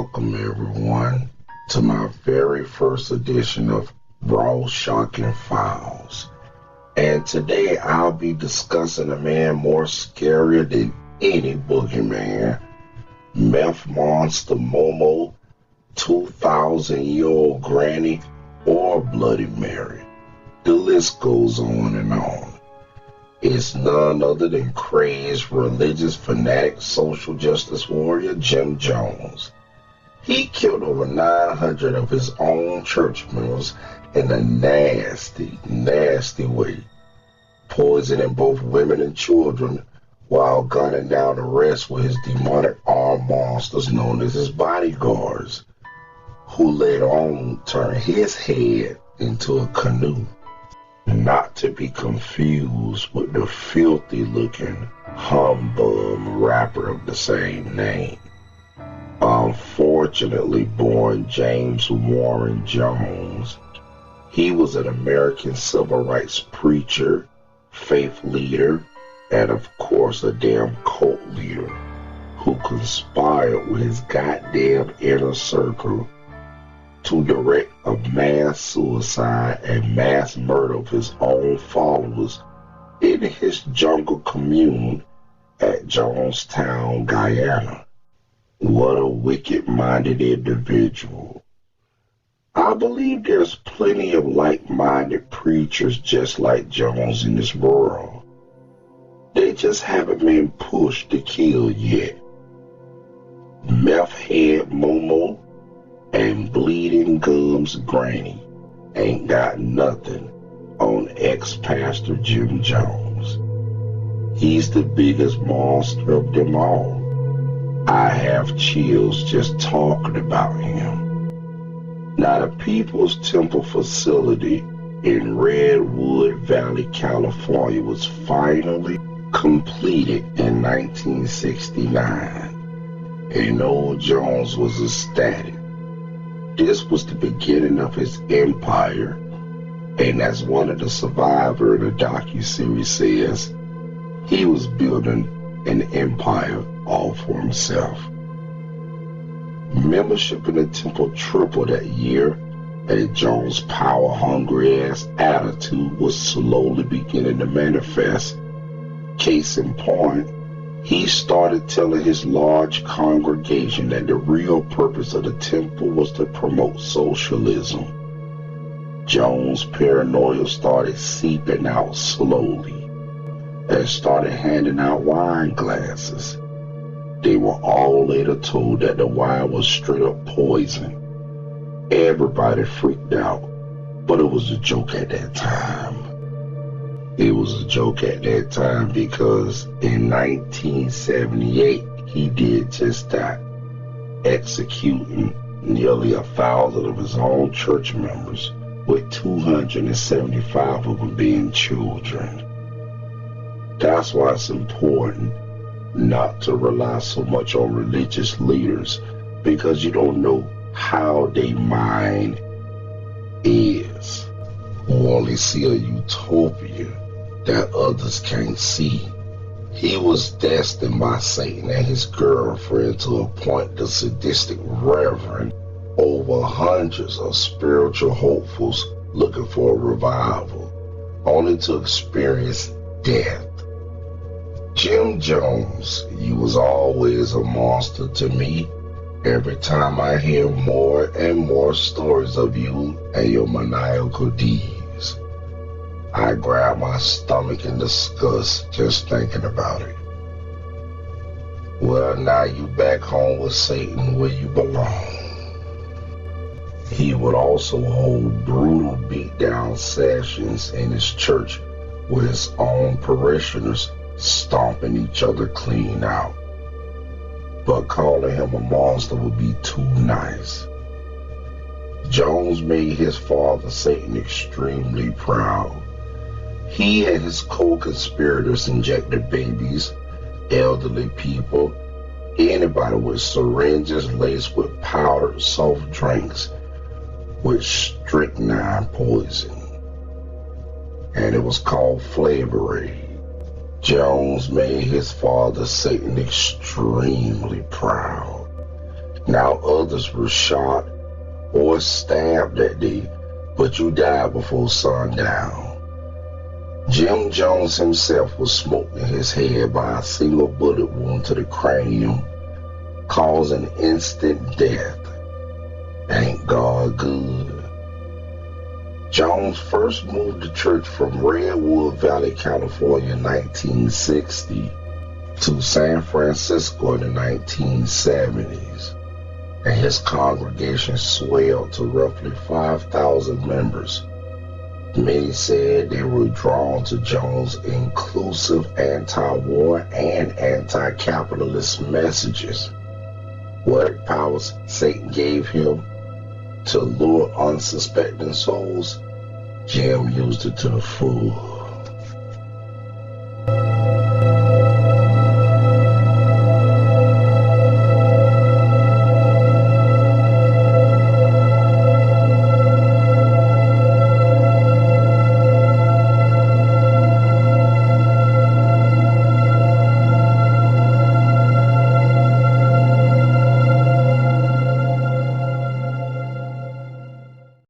Welcome everyone to my very first edition of Raw Shocking Files. And today I'll be discussing a man more scarier than any boogeyman, meth monster Momo, 2,000-year-old granny, or Bloody Mary. The list goes on and on. It's none other than crazed religious fanatic social justice warrior Jim Jones. He killed over 900 of his own church members in a nasty, nasty way, poisoning both women and children while gunning down the rest with his demonic armed monsters known as his bodyguards, who later on turned his head into a canoe. Not to be confused with the filthy-looking humbug rapper of the same name. Unfortunately born James Warren Jones, he was an American civil rights preacher, faith leader, and of course a damn cult leader who conspired with his goddamn inner circle to direct a mass suicide and mass murder of his own followers in his jungle commune at Jonestown, Guyana. What a wicked-minded individual. I believe there's plenty of like-minded preachers just like Jones in this world. They just haven't been pushed to kill yet. Meth head Momo and Bleeding Gums Granny ain't got nothing on ex-pastor Jim Jones. He's the biggest monster of them all. I have chills just talking about him. Now, the People's Temple facility in Redwood Valley, California was finally completed in 1969, and old Jones was ecstatic. This was the beginning of his empire, and as one of the survivors in the docuseries says, he was building an empire all for himself. Membership in the temple tripled that year, and Jones' power-hungry ass attitude was slowly beginning to manifest. Case in point, he started telling his large congregation that the real purpose of the temple was to promote socialism. Jones' paranoia started seeping out slowly and started handing out wine glasses. They were all later told that the wine was straight up poison. Everybody freaked out, but it was a joke at that time. It was a joke at that time because in 1978, he did just that, executing nearly 1,000 of his own church members, with 275 of them being children. That's why it's important not to rely so much on religious leaders, because you don't know how their mind is. Who only see a utopia that others can't see. He was destined by Satan and his girlfriend to appoint the sadistic reverend over hundreds of spiritual hopefuls looking for a revival, only to experience death. Jim Jones, you was always a monster to me. Every time I hear more and more stories of you and your maniacal deeds, I grab my stomach in disgust just thinking about it. Well, now you back home with Satan where you belong. He would also hold brutal beat-down sessions in his church with his own parishioners stomping each other clean out. But calling him a monster would be too nice. Jones made his father Satan extremely proud. He and his co-conspirators injected babies, elderly people, anybody with syringes laced with powdered soft drinks with strychnine poison. And it was called Flavor Aid. Jones made his father Satan extremely proud. Now others were shot or stabbed that day, but you died before sundown. Jim Jones himself was smoked in his head by a single bullet wound to the cranium, causing instant death. Ain't God good? Jones first moved to church from Redwood Valley, California in 1960 to San Francisco in the 1970s, and his congregation swelled to roughly 5,000 members. Many said they were drawn to Jones' inclusive anti-war and anti-capitalist messages. What powers Satan gave him to lure unsuspecting souls, Jim used it to the full.